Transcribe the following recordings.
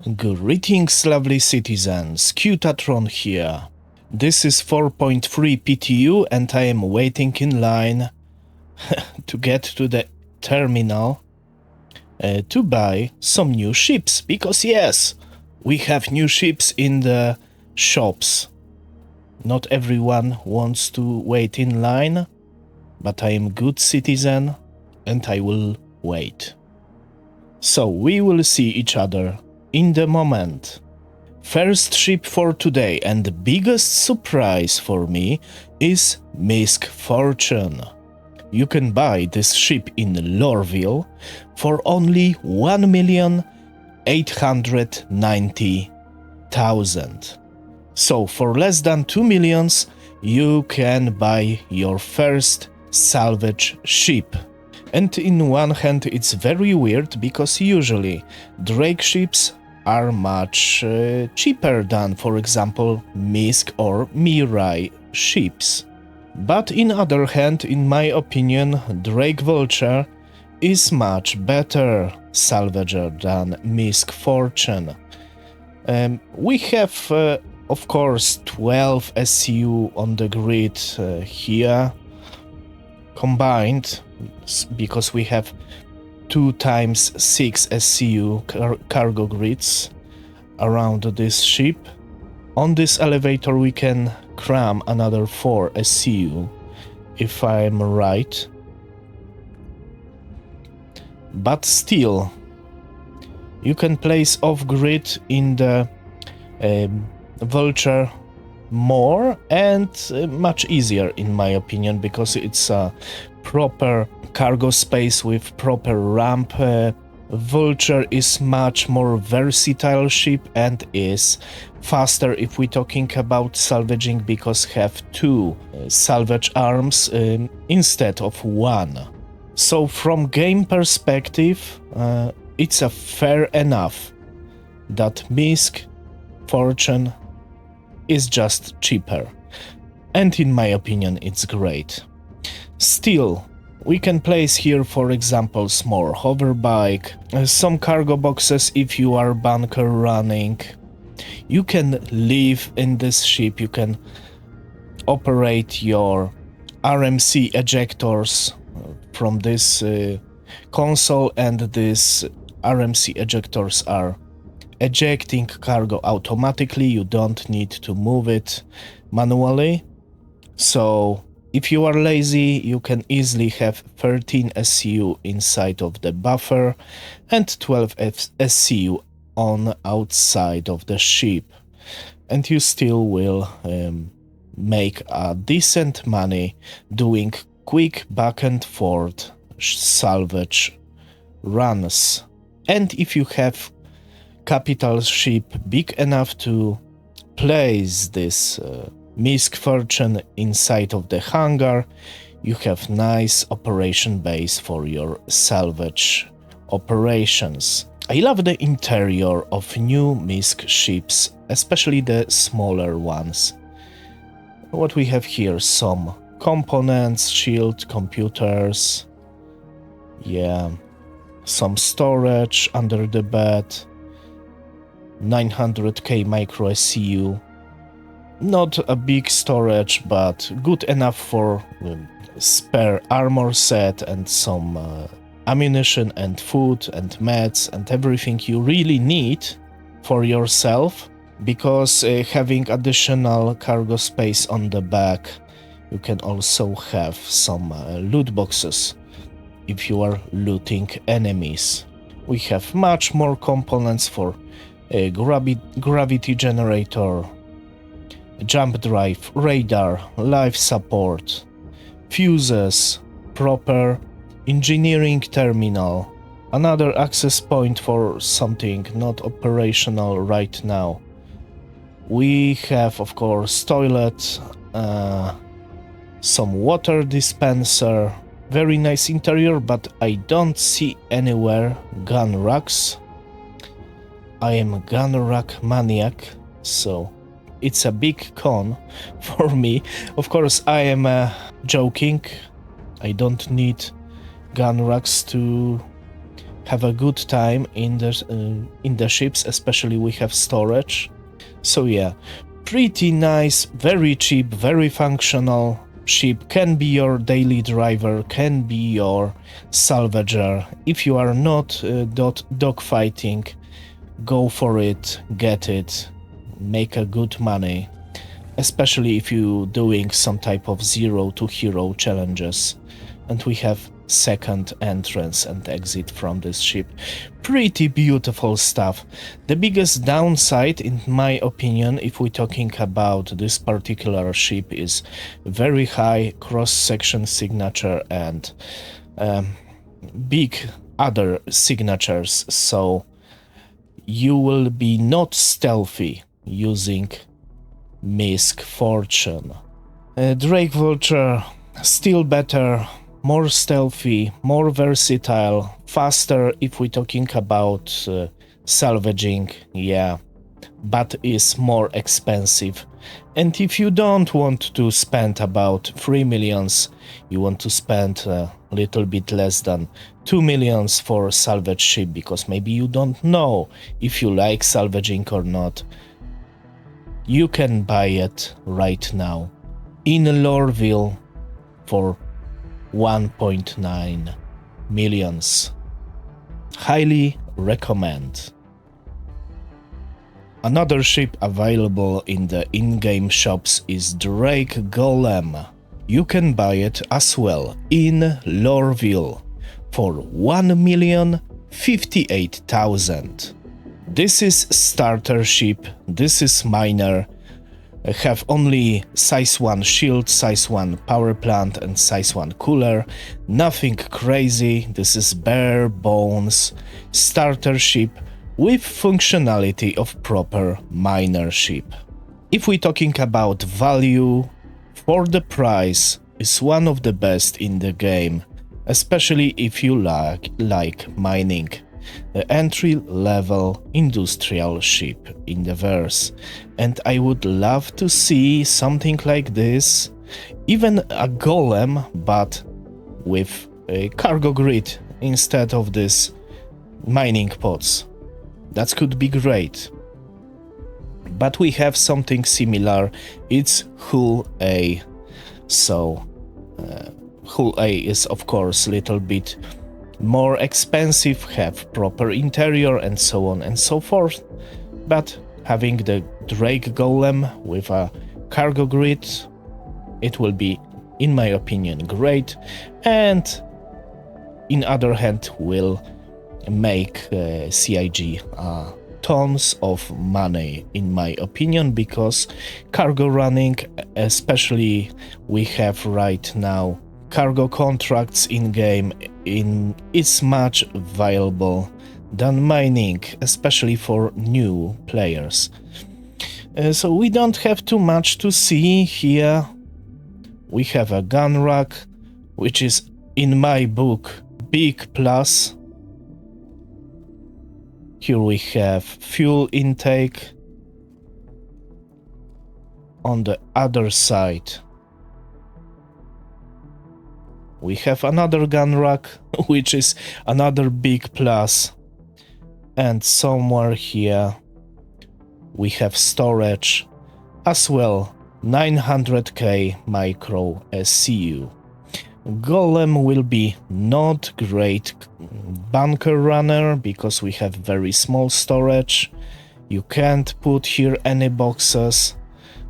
Greetings, lovely citizens, Qutatron here. This is 4.3 PTU and I am waiting in line to get to the terminal to buy some new ships, because yes, we have new ships in the shops. Not everyone wants to wait in line, but I am a good citizen and I will wait. So we will see each other in the moment. First ship for today and the biggest surprise for me is Misc Fortune. You can buy this ship in Lorville for only 1,890,000. So for less than 2 millions you can buy your first salvage ship. And in one hand it's very weird, because usually Drake ships are much cheaper than, for example, Misc or Mirai ships. But in other hand, in my opinion, Drake Vulture is much better salvager than Misc Fortune. We have, of course, 12 SCU on the grid here, combined, because we have 2 times 6 SCU cargo grids around this ship. On this elevator we can cram another 4 SCU, if I'm right. But still, you can place off-grid in the Vulture more and much easier, in my opinion, because it's a proper cargo space with proper ramp. Vulture is much more versatile ship and is faster if we're talking about salvaging, because have 2 salvage arms instead of 1. So from game perspective, it's a fair enough that Misc Fortune is just cheaper, and in my opinion it's great. Still, we can place here, for example, small hover bike, some cargo boxes if you are bunker running. You can live in this ship, you can operate your RMC ejectors from this console, and these RMC ejectors are ejecting cargo automatically. You don't need to move it manually. So if you are lazy, you can easily have 13 SCU inside of the buffer and 12 SCU on outside of the ship, and you still will make a decent money doing quick back and forth salvage runs. And if you have capital ship big enough to place this Misc Fortune inside of the hangar, you have nice operation base for your salvage operations. I love the interior of new Misc ships, especially the smaller ones. What we have here, some components, shield, computers, yeah, some storage under the bed, 900k micro SCU. Not a big storage, but good enough for spare armor set and some ammunition and food and meds and everything you really need for yourself, because having additional cargo space on the back, you can also have some loot boxes if you are looting enemies. We have much more components for a gravity generator, jump drive, radar, life support, fuses, proper engineering terminal, another access point for something not operational right now. We have, of course, toilet, some water dispenser, very nice interior, but I don't see anywhere gun racks. I am a gun rack maniac, so it's a big con for me. Of course, I am joking. I don't need gun racks to have a good time in the ships, especially we have storage. So yeah, pretty nice, very cheap, very functional ship. Can be your daily driver, can be your salvager. If you are not dogfighting, go for it, get it, make a good money, especially if you doing some type of 0 to hero challenges. And we have second entrance and exit from this ship. Pretty beautiful stuff. The biggest downside, in my opinion, if we're talking about this particular ship, is very high cross-section signature and big other signatures, so you will be not stealthy using Misc Fortune. Drake Vulture, still better, more stealthy, more versatile, faster if we're talking about salvaging, yeah, but is more expensive. And if you don't want to spend about 3 millions, you want to spend a little bit less than 2 millions for salvage ship, because maybe you don't know if you like salvaging or not, you can buy it right now in Lorville for 1.9 millions. Highly recommend. Another ship available in the in-game shops is Drake Golem. You can buy it as well in Lorville for 1,058,000. This is starter ship, this is minor, have only size 1 shield, size 1 power plant and size 1 cooler, nothing crazy, this is bare bones starter ship with functionality of proper minor ship. If we're talking about value, for the price, is one of the best in the game, especially if you like mining. The entry-level industrial ship in the verse, and I would love to see something like this, even a golem, but with a cargo grid instead of this mining pods. That could be great. But we have something similar, it's Hull A. So Hull A is of course a little bit more expensive, have proper interior and so on and so forth, but having the Drake Golem with a cargo grid, it will be, in my opinion, great, and in other hand will make CIG tons of money, in my opinion, because cargo running, especially we have right now cargo contracts in game, is much valuable than mining, especially for new players. So we don't have too much to see here. We have a gun rack, which is in my book big plus. Here we have fuel intake. On the other side we have another gun rack, which is another big plus. And somewhere here we have storage as well, 900k micro SCU. Golem will be not great bunker runner because we have very small storage. You can't put here any boxes,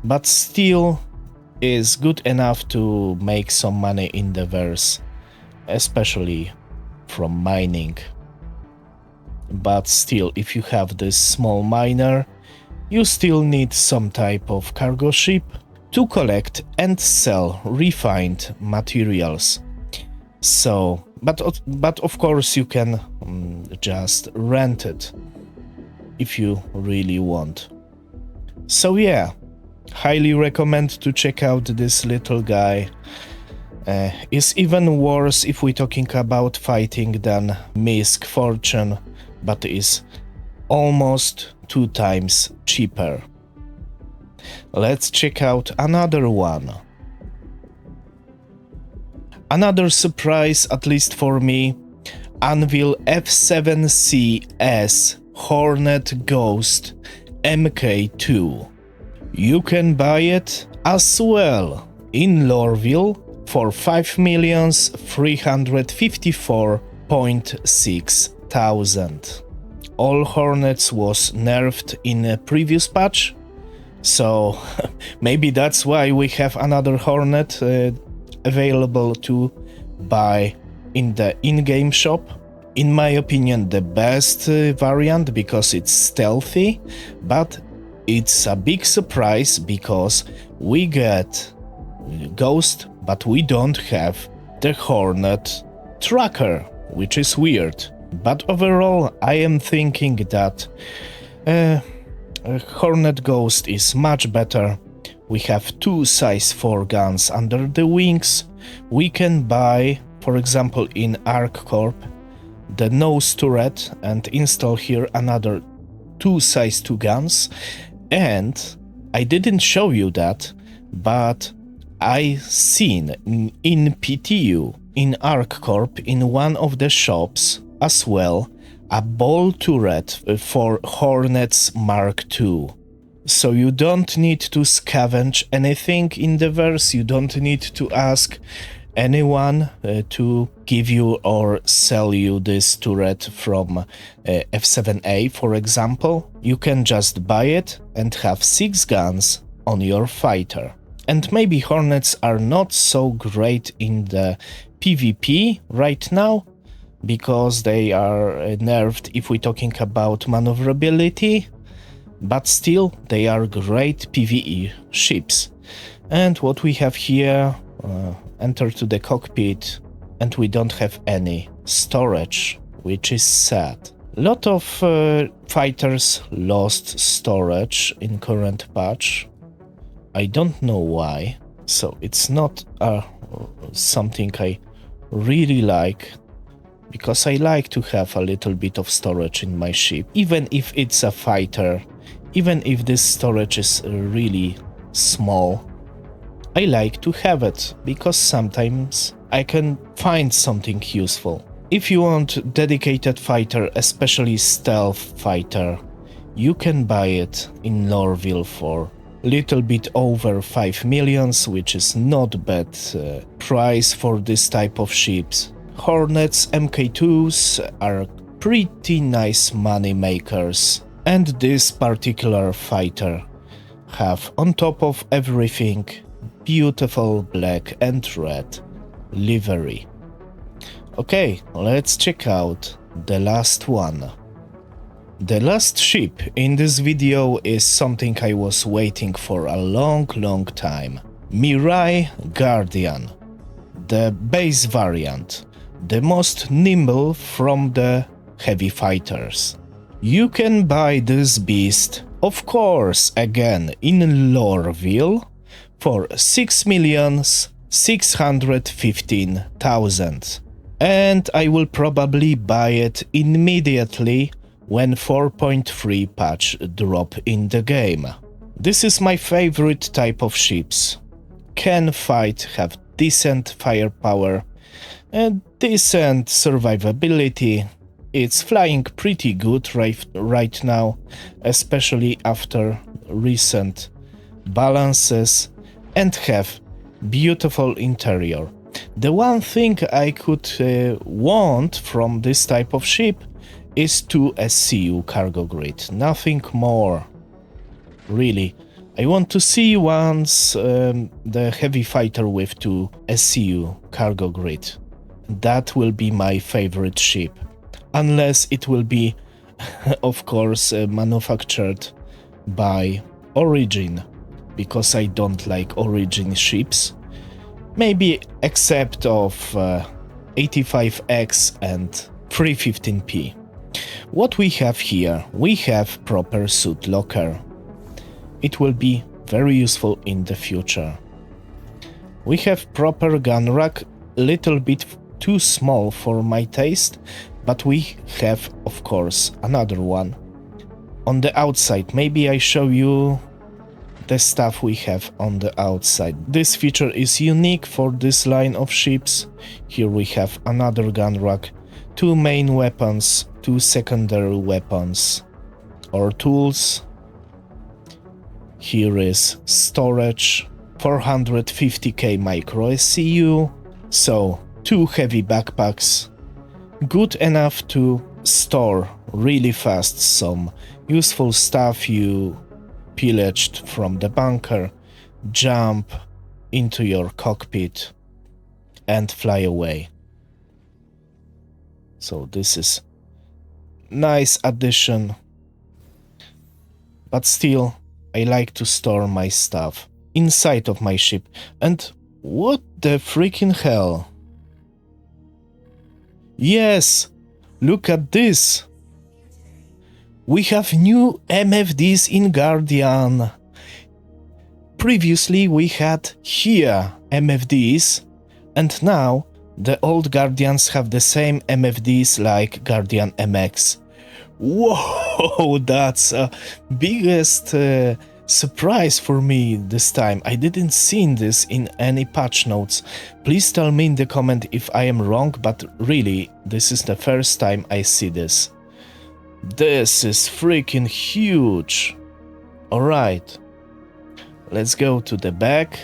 but still is good enough to make some money in the verse, especially from mining. But still, if you have this small miner, you still need some type of cargo ship to collect and sell refined materials. So, but of course you can just rent it if you really want. So yeah, highly recommend to check out this little guy. Is even worse if we're talking about fighting than Misc Fortune, but is almost 2 times cheaper. Let's check out another one. Another surprise, at least for me, Anvil F7CS Hornet Ghost MKII. You can buy it as well in Lorville for 5,354,600. All Hornets was nerfed in a previous patch, so maybe that's why we have another Hornet available to buy in the in-game shop. In my opinion, the best variant because it's stealthy, but it's a big surprise because we get Ghost, but we don't have the Hornet tracker, which is weird. But overall, I am thinking that Hornet Ghost is much better. We have 2 size 4 guns under the wings. We can buy, for example, in Arc Corp, the nose turret and install here another 2 size 2 guns. And I didn't show you that, but I seen in PTU, in Arc Corp, in one of the shops as well, a ball turret for Hornets Mark II. So you don't need to scavenge anything in the verse, you don't need to ask anyone to give you or sell you this turret from F7A, for example. You can just buy it and have 6 guns on your fighter. And maybe Hornets are not so great in the PvP right now, because they are nerfed if we're talking about maneuverability, but still they are great PvE ships. And what we have here, enter to the cockpit, and we don't have any storage, which is sad. A lot of fighters lost storage in current patch. I don't know why, so it's not something I really like, because I like to have a little bit of storage in my ship, even if it's a fighter, even if this storage is really small. I like to have it, because sometimes I can find something useful. If you want dedicated fighter, especially stealth fighter, you can buy it in Lorville for little bit over 5 millions, which is not bad price for this type of ships. Hornets MK2s are pretty nice money makers, and this particular fighter have on top of everything beautiful black and red livery. Okay, let's check out the last one. The last ship in this video is something I was waiting for a long time. Mirai Guardian, the base variant, the most nimble from the heavy fighters. You can buy this beast, of course, again in Lorville for 6,615,000, and I will probably buy it immediately when 4.3 patch drop in the game. This is my favorite type of ships. Can fight, have decent firepower, and decent survivability. It's flying pretty good right now, especially after recent balances, and have beautiful interior. The one thing I could want from this type of ship is 2 SCU cargo grid, nothing more. Really, I want to see once the heavy fighter with 2 SCU cargo grid. That will be my favorite ship, unless it will be, of course, manufactured by Origin, because I don't like Origin ships. Maybe except of 85X and 315P. What we have here, we have proper suit locker. It will be very useful in the future. We have proper gun rack, little bit too small for my taste, but we have, of course, another one. On the outside, maybe I show you the stuff we have on the outside. This feature is unique for this line of ships. Here we have another gun rack, 2 main weapons, 2 secondary weapons or tools. Here is storage, 450k micro SCU, so 2 heavy backpacks, good enough to store really fast some useful stuff you pillaged from the bunker, jump into your cockpit and fly away. So this is nice addition, but still I like to store my stuff inside of my ship. And what the freaking hell? Yes, look at this. We have new MFDs in Guardian. Previously we had here MFDs, and now the old Guardians have the same MFDs like Guardian MX. Whoa, that's a biggest surprise for me this time. I didn't see this in any patch notes. Please tell me in the comment if I am wrong, but really, this is the first time I see this. This is freaking huge. Alright, let's go to the back.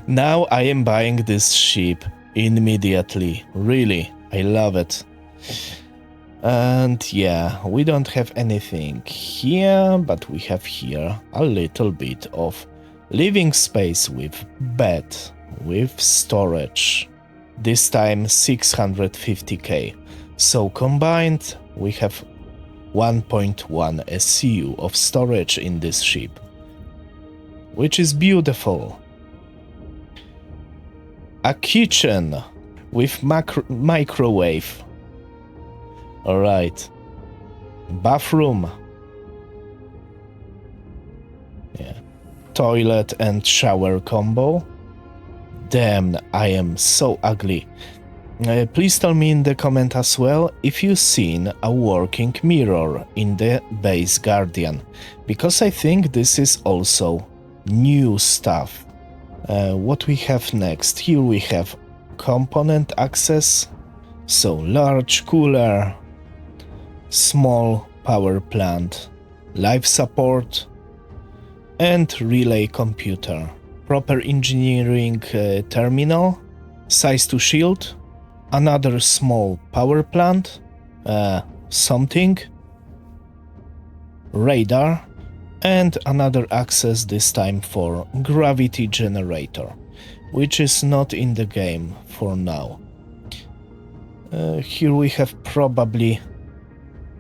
Now I am buying this ship immediately. Really, I love it. And yeah, we don't have anything here, but we have here a little bit of living space with bed, with storage. This time 650k. So combined, we have 1.1 SCU of storage in this ship, which is beautiful. A kitchen with microwave. Alright. Bathroom. Yeah. Toilet and shower combo. Damn, I am so ugly. Please tell me in the comment as well if you've seen a working mirror in the base Guardian, because I think this is also new stuff. What we have next? Here we have component access, so large cooler, small power plant, life support, and relay computer. Proper engineering terminal, size to shield, another small power plant, something, radar, and another access, this time for gravity generator, which is not in the game for now. Here we have probably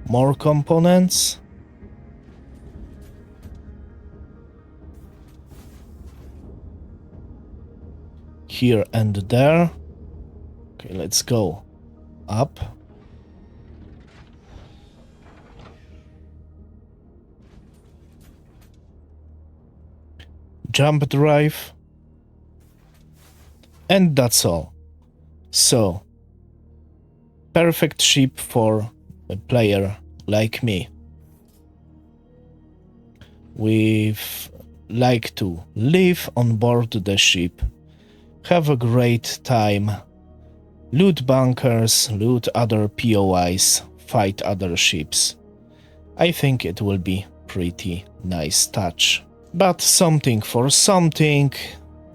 more components. Here and there. Okay, let's go up. Jump drive. And that's all. So, perfect ship for a player like me. We've like to live on board the ship, have a great time, loot bunkers, loot other POIs, fight other ships. I think it will be pretty nice touch. But something for something.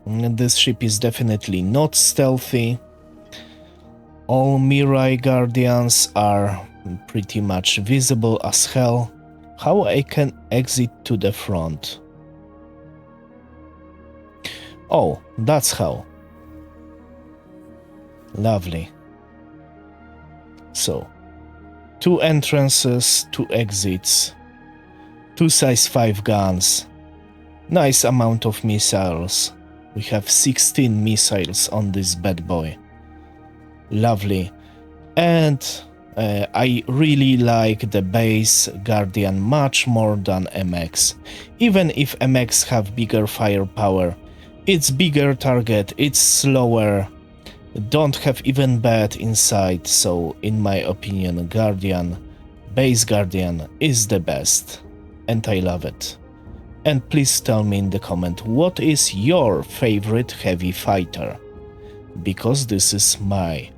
This ship is definitely not stealthy. All Mirai Guardians are pretty much visible as hell. How I can exit to the front? Oh, that's how. Lovely. So, 2 entrances, 2 exits, 2 size 5 guns, nice amount of missiles. We have 16 missiles on this bad boy. Lovely. And I really like the base Guardian much more than MX. Even if MX have bigger firepower, it's bigger target, it's slower, don't have even bed inside, so in my opinion Guardian, base Guardian is the best. And I love it. And please tell me in the comment what is your favorite heavy fighter, because this is my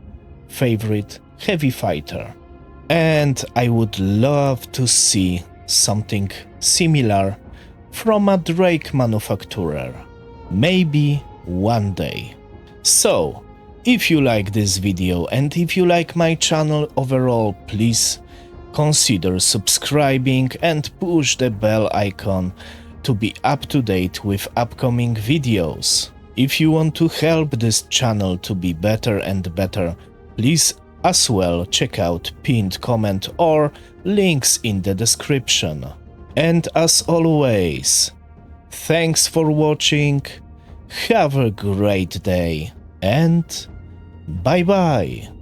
favorite heavy fighter. And I would love to see something similar from a Drake manufacturer. Maybe one day. So, if you like this video and if you like my channel overall, please consider subscribing and push the bell icon to be up to date with upcoming videos. If you want to help this channel to be better and better, please as well check out pinned comment or links in the description. And as always, thanks for watching, have a great day, and bye bye.